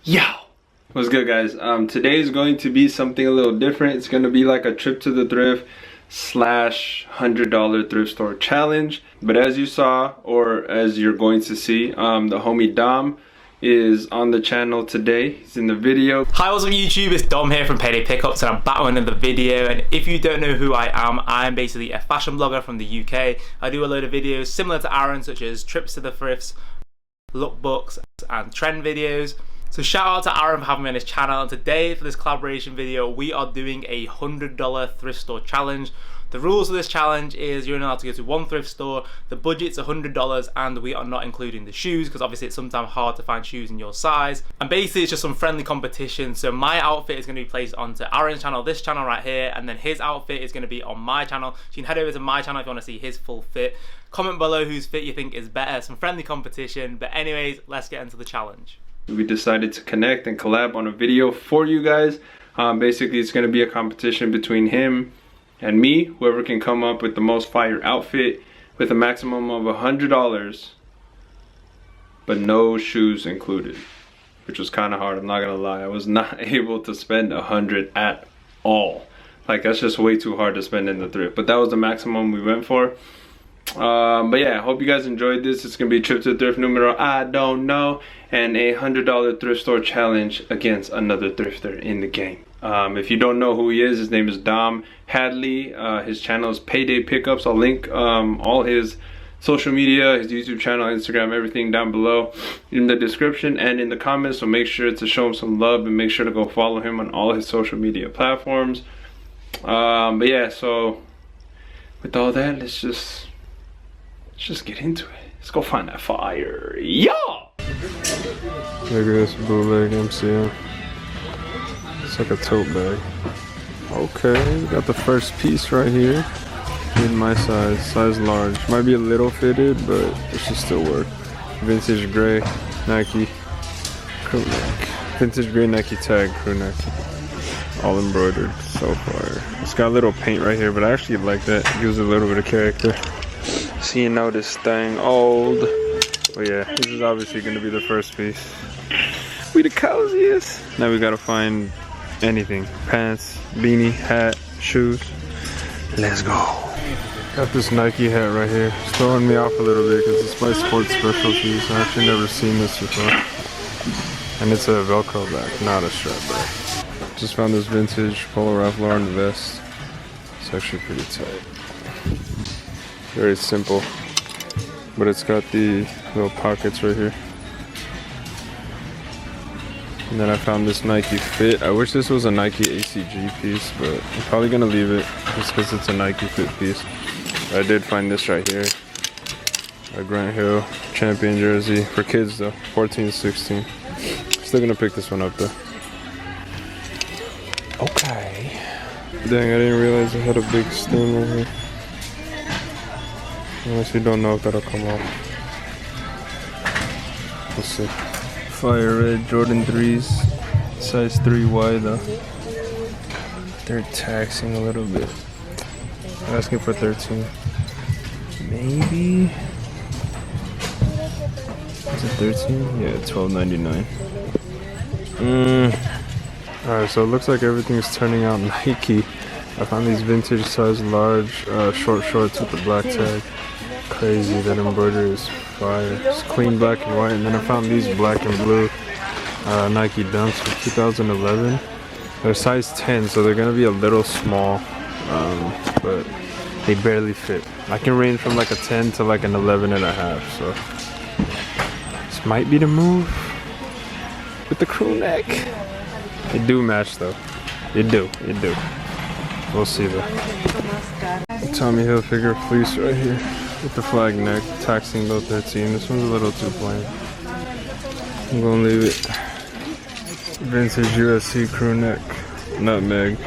Yo! What's good, guys? Today is going to be something a little different. It's going to be like a trip to the thrift slash $100 thrift store challenge. But as you saw, or as you're going to see, the homie Dom is on the channel today. He's in the video. Hi, what's up YouTube? It's Dom here from Payday Pickups, and I'm back on another video. And if you don't know who I am basically a fashion blogger from the UK. I do a load of videos similar to Aaron, such as trips to the thrifts, lookbooks, and trend videos. So shout out to Aaron for having me on his channel, and today for this collaboration video we are doing a $100 thrift store challenge. The rules of this challenge is you're only allowed to go to one thrift store, the budget's $100, and we are not including the shoes because obviously it's sometimes hard to find shoes in your size. And basically it's just some friendly competition. So my outfit is going to be placed onto Aaron's channel, this channel right here, and then his outfit is going to be on my channel. So you can head over to my channel if you want to see his full fit. Comment below whose fit you think is better, some friendly competition. But anyways, let's get into the challenge. We decided to connect and collab on a video for you guys. Basically it's going to be a competition between him and me. Whoever can come up with the most fire outfit with a maximum of $100 but no shoes included, which was kind of hard. I'm not gonna lie, I was not able to spend $100 at all. Like, that's just way too hard to spend in the thrift, but that was the maximum we went for. But yeah, I hope you guys enjoyed this. It's gonna be a trip to the thrift numero I don't know, and a $100 thrift store challenge against another thrifter in the game. If you don't know who he is, his name is Dom Hadley. His channel is Payday Pickups. I'll link all his social media, his YouTube channel, Instagram, everything down below in the description and in the comments. So make sure to show him some love and make sure to go follow him on all his social media platforms. But yeah, so with all that, let's just get into it. Let's go find that fire. Yo! Look at this bootleg MCM. It's like a tote bag. Okay, we got the first piece right here. In my size large. Might be a little fitted, but it should still work. Vintage gray Nike crew neck. Vintage gray Nike tag crew neck. All embroidered. So far. It's got a little paint right here, but I actually like that. It gives it a little bit of character. So you know this thing old. But yeah, this is obviously going to be the first piece. We the coziest. Now we gotta find anything. Pants, beanie, hat, shoes. Let's go. Got this Nike hat right here. It's throwing me off a little bit because it's my sports specialty. So I've actually never seen this before. And it's a Velcro back, not a strap back. Just found this vintage Polo Ralph Lauren vest. It's actually pretty tight. Very simple, but it's got the little pockets right here. And then I found this Nike Fit. I wish this was a Nike ACG piece, but I'm probably gonna leave it just because it's a Nike Fit piece. I did find this right here, a Grant Hill champion jersey for kids though, 14-16. Still gonna pick this one up though. Okay. Dang, I didn't realize I had a big stain right here. I honestly don't know if that'll come off. We'll see. Fire red Jordan 3s, size 3Y though. They're taxing a little bit. I'm asking for 13. Maybe. Is it 13? Yeah, $12.99. Alright, so it looks like everything's turning out Nike. I found these vintage size large short shorts with the black tag. Crazy, that embroidery is fire. It's clean black and white. And then I found these black and blue Nike Dunks from 2011. They're size 10, so they're gonna be a little small, but they barely fit. I can range from like a 10 to like an 11 and a half, so this might be the move with the crew neck. They do match though. They do. We'll see though. Tommy Hilfiger fleece right here with the flag neck, taxing though 13. This one's a little too plain. I'm gonna leave it. Vintage USC crew neck, nutmeg.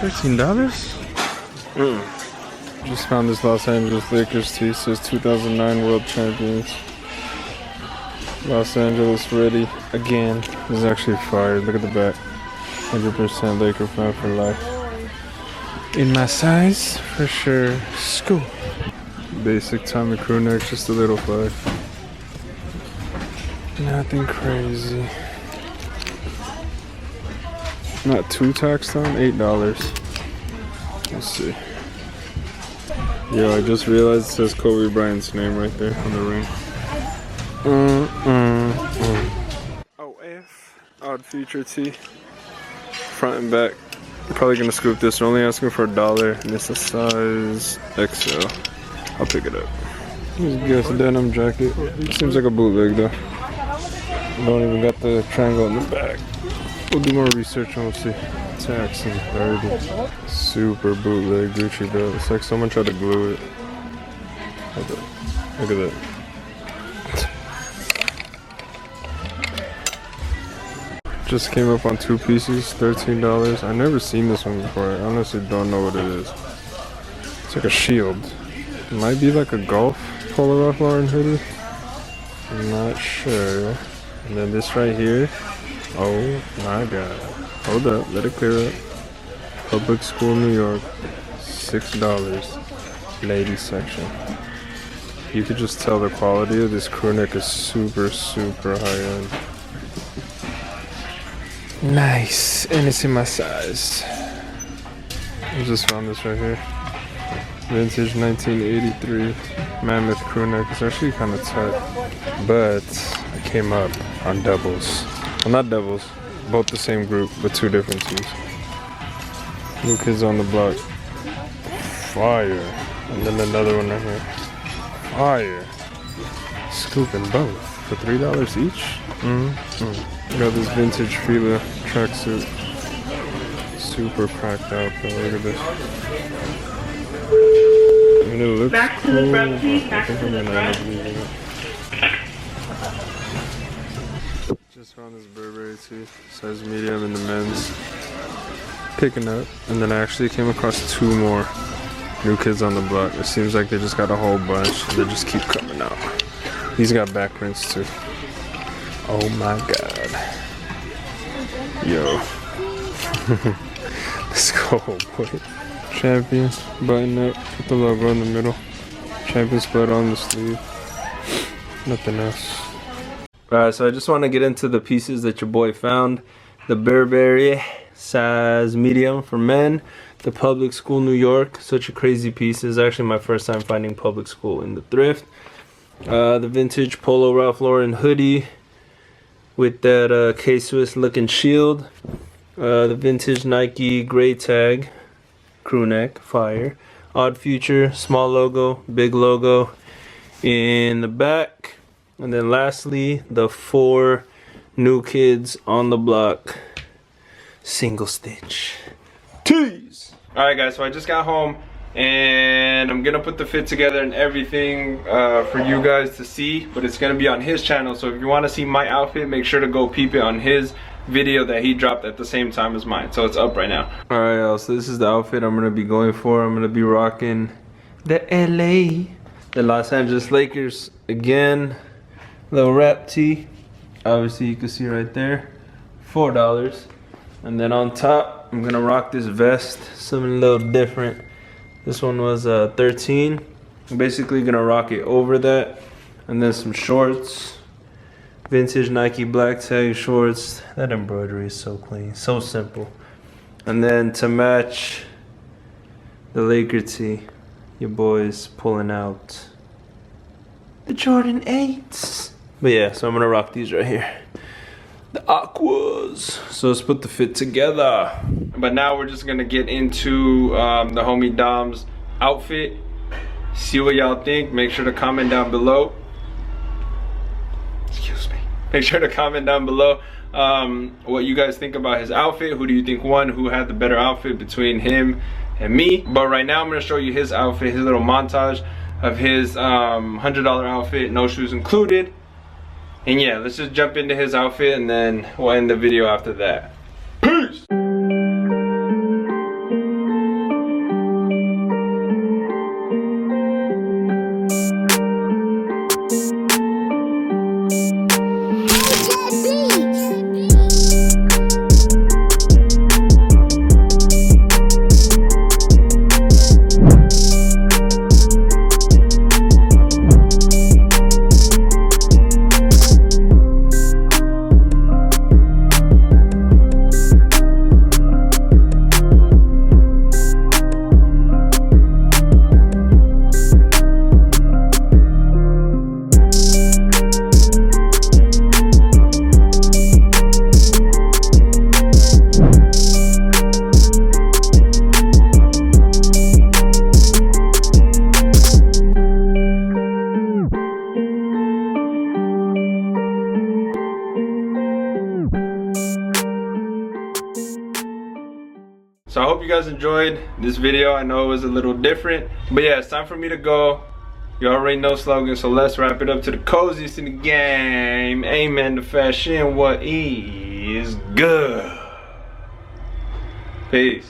$13? Just found this Los Angeles Lakers tee. Says 2009 World Champions. Los Angeles ready again. This is actually fire. Look at the back. 100% Laker fan for life. In my size, for sure. School. Basic Tommy crew neck, just a little fire. Nothing crazy. not too taxed on. $8. Let's see. Yo, I just realized it says Kobe Bryant's name right there on the ring. Oh, F. Odd feature tee. Front and back. I'm probably gonna scoop this. They're only asking for $1, and it's a size XL. I'll pick it up. Guess denim jacket. Seems like a bootleg though. Don't even got the triangle in the back. We'll do more research and we'll see. Tax and 30. Super bootleg Gucci though. It's like someone tried to glue it. Look at that. Just came up on 2 pieces, $13. I've never seen this one before. I honestly don't know what it is. It's like a shield. It might be like a golf Polo Ralph Lauren hoodie. I'm not sure. And then this right here. Oh my god. Hold up, let it clear up. Public School, New York. $6. Ladies section. You could just tell the quality of this crew neck is super, super high end. Nice, and it's in my size. I just found this right here. Vintage 1983 mammoth crew neck. It's actually kind of tight, but I came up on doubles. Well, not doubles, both the same group, but 2 different teams. New Kids on the Block. Fire. And then another one right here. Fire. Scooping both for $3 each. Got this vintage FILA tracksuit. Super cracked out though. Look at this. I mean, it looks back to cool. the front, please. I Back think to I'm the gonna front. end up using it. Just found this Burberry tee, size medium in the men's. Picking up, and then I actually came across 2 more New Kids on the Block. It seems like they just got a whole bunch, and they just keep coming out. These got back prints too. Oh my god. Yo. Let's go, boy. Champion, button up, put the logo in the middle. Champion split on the sleeve. Nothing else. Alright, so I just want to get into the pieces that your boy found. The Burberry size medium for men. The Public School, New York. Such a crazy piece. This is actually my first time finding Public School in the Thrift. The vintage Polo Ralph Lauren hoodie with that K-Swiss looking shield. The vintage Nike gray tag crew neck, fire. Odd Future, small logo, big logo in the back. And then lastly, the 4 New Kids on the Block single stitch tees. Alright guys, so I just got home and I'm gonna put the fit together and everything for you guys to see, but it's gonna be on his channel. So if you want to see my outfit, make sure to go peep it on his video that he dropped at the same time as mine. So it's up right now. Alright y'all, so this is the outfit I'm gonna be going for. I'm gonna be rocking the Los Angeles Lakers again. Little wrap tee, obviously you can see right there, $4. And then on top I'm gonna rock this vest, something a little different. This one was 13. I'm basically gonna rock it over that, and then some shorts, vintage Nike black tag shorts. That embroidery is so clean, so simple. And then to match the Laker tee, your boy's pulling out the Jordan 8's. But yeah, so I'm gonna rock these right here, the Aquas. So let's put the fit together. But now we're just gonna get into the homie Dom's outfit. See what y'all think. Make sure to comment down below. Excuse me. Make sure to comment down below what you guys think about his outfit. Who do you think won? Who had the better outfit between him and me? But right now I'm gonna show you his outfit, his little montage of his $100 outfit, no shoes included. And yeah, let's just jump into his outfit and then we'll end the video after that. Peace! hope you guys enjoyed this video. I know it was a little different, but yeah, it's time for me to go. You already know slogan, so let's wrap it up to the coziest in the game. Amen to fashion, what is good. Peace.